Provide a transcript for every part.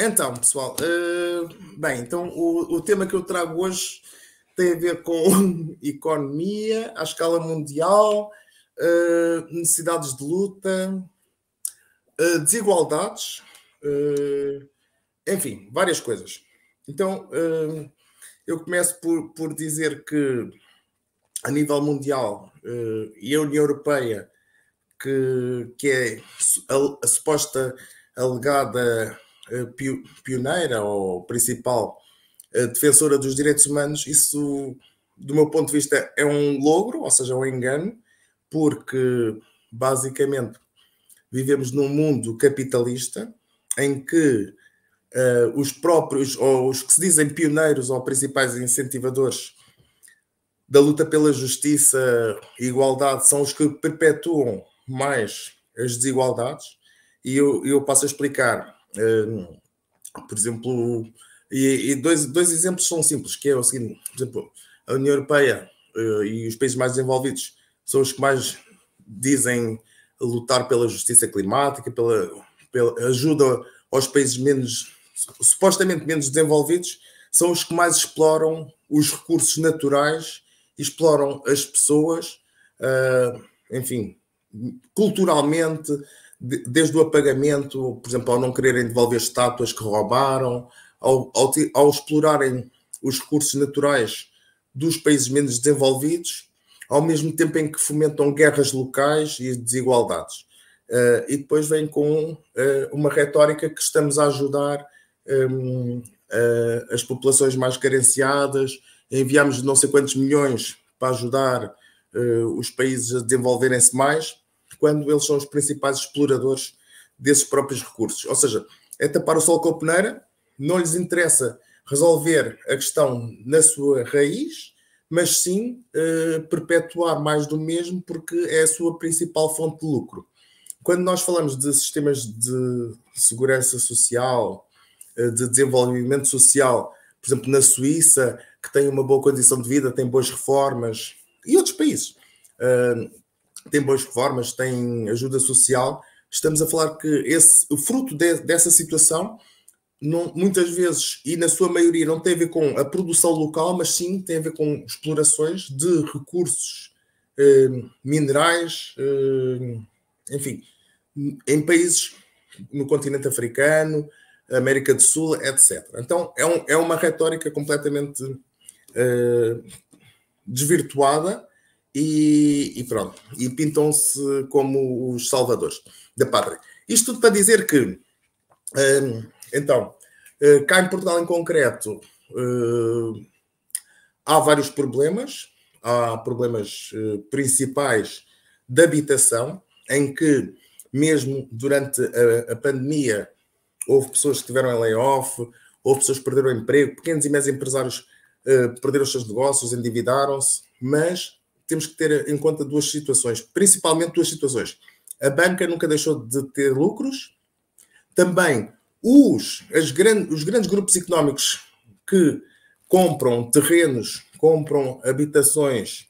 Então, pessoal, bem, então o tema que eu trago hoje tem a ver com economia à escala mundial, necessidades de luta, desigualdades, enfim, várias coisas. Então, eu começo por dizer que, a nível mundial, e a União Europeia, que é a suposta alegada pioneira ou principal defensora dos direitos humanos, isso, do meu ponto de vista, é um logro, ou seja, é um engano, porque basicamente vivemos num mundo capitalista em que os próprios, ou os que se dizem pioneiros ou principais incentivadores da luta pela justiça e igualdade são os que perpetuam mais as desigualdades. E eu passo a explicar, por exemplo, e dois exemplos são simples, que é o seguinte: por exemplo, a União Europeia e os países mais desenvolvidos são os que mais dizem lutar pela justiça climática, pela ajuda aos países supostamente menos desenvolvidos, são os que mais exploram os recursos naturais, exploram as pessoas, enfim, culturalmente, desde o apagamento, por exemplo, ao não quererem devolver estátuas que roubaram, ao explorarem os recursos naturais dos países menos desenvolvidos, ao mesmo tempo em que fomentam guerras locais e desigualdades. E depois vem com uma retórica que estamos a ajudar as populações mais carenciadas, enviamos não sei quantos milhões para ajudar os países a desenvolverem-se mais, quando eles são os principais exploradores desses próprios recursos. Ou seja, é tapar o sol com a peneira, não lhes interessa resolver a questão na sua raiz, mas sim perpetuar mais do mesmo, porque é a sua principal fonte de lucro. Quando nós falamos de sistemas de segurança social, de desenvolvimento social, por exemplo, na Suíça, que tem uma boa condição de vida, tem boas reformas, e outros países têm boas reformas, têm ajuda social, estamos a falar que o fruto dessa situação, muitas vezes, e na sua maioria, não tem a ver com a produção local, mas sim tem a ver com explorações de recursos minerais, enfim, em países no continente africano, América do Sul, etc. Então, é uma retórica completamente desvirtuada e pronto. E pintam-se como os salvadores da pátria. Isto tudo para dizer que, então, cá em Portugal em concreto, há vários problemas. Há problemas principais de habitação, em que, mesmo durante a pandemia, houve pessoas que tiveram em layoff, houve pessoas que perderam o emprego, pequenos e médios empresários perderam os seus negócios, endividaram-se, mas temos que ter em conta duas situações, principalmente duas situações. A banca nunca deixou de ter lucros, também os grandes grupos económicos que compram terrenos, compram habitações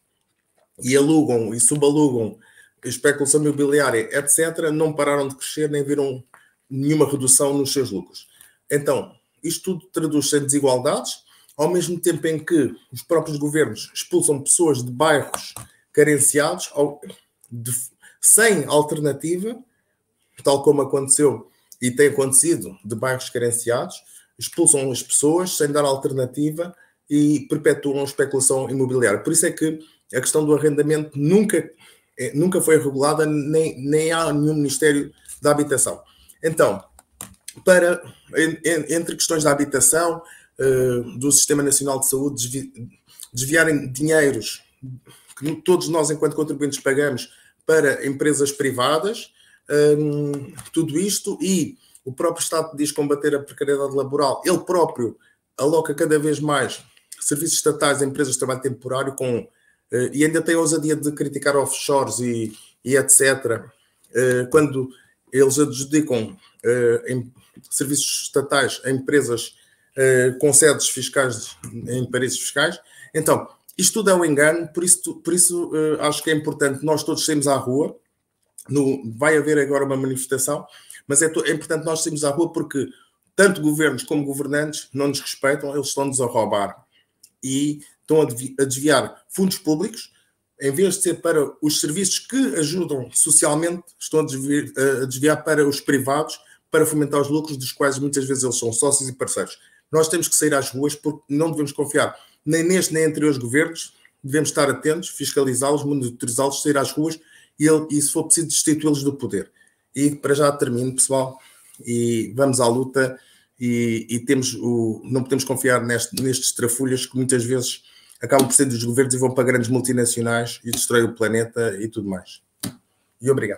e alugam e subalugam, especulação imobiliária, etc., não pararam de crescer nem viram nenhuma redução nos seus lucros. Então, isto tudo traduz-se em desigualdades, ao mesmo tempo em que os próprios governos expulsam pessoas de bairros carenciados, sem alternativa, tal como aconteceu e tem acontecido, de bairros carenciados, expulsam as pessoas sem dar alternativa e perpetuam a especulação imobiliária. Por isso é que a questão do arrendamento nunca foi regulada, nem há nenhum Ministério da Habitação. Então, entre questões da habitação, do Sistema Nacional de Saúde, desviarem dinheiros que todos nós, enquanto contribuintes, pagamos para empresas privadas, tudo isto, e o próprio Estado diz combater a precariedade laboral, ele próprio aloca cada vez mais serviços estatais a empresas de trabalho temporário, e ainda tem a ousadia de criticar offshores e etc., quando eles adjudicam serviços estatais a empresas com sedes fiscais em paraísos fiscais. Então, isto tudo é um engano, por isso acho que é importante nós todos sairmos à rua. Vai haver agora uma manifestação, mas é importante nós sairmos à rua porque tanto governos como governantes não nos respeitam, eles estão-nos a roubar e estão a desviar fundos públicos, em vez de ser para os serviços que ajudam socialmente, estão a desviar para os privados, para fomentar os lucros, dos quais muitas vezes eles são sócios e parceiros. Nós temos que sair às ruas porque não devemos confiar nem neste nem em anteriores governos, devemos estar atentos, fiscalizá-los, monitorizá-los, sair às ruas e se for preciso, destituí-los do poder. E para já termino, pessoal, e vamos à luta e não podemos confiar nestes trafulhas que muitas vezes acabam por ser dos governos e vão para grandes multinacionais e destroem o planeta e tudo mais. E obrigado.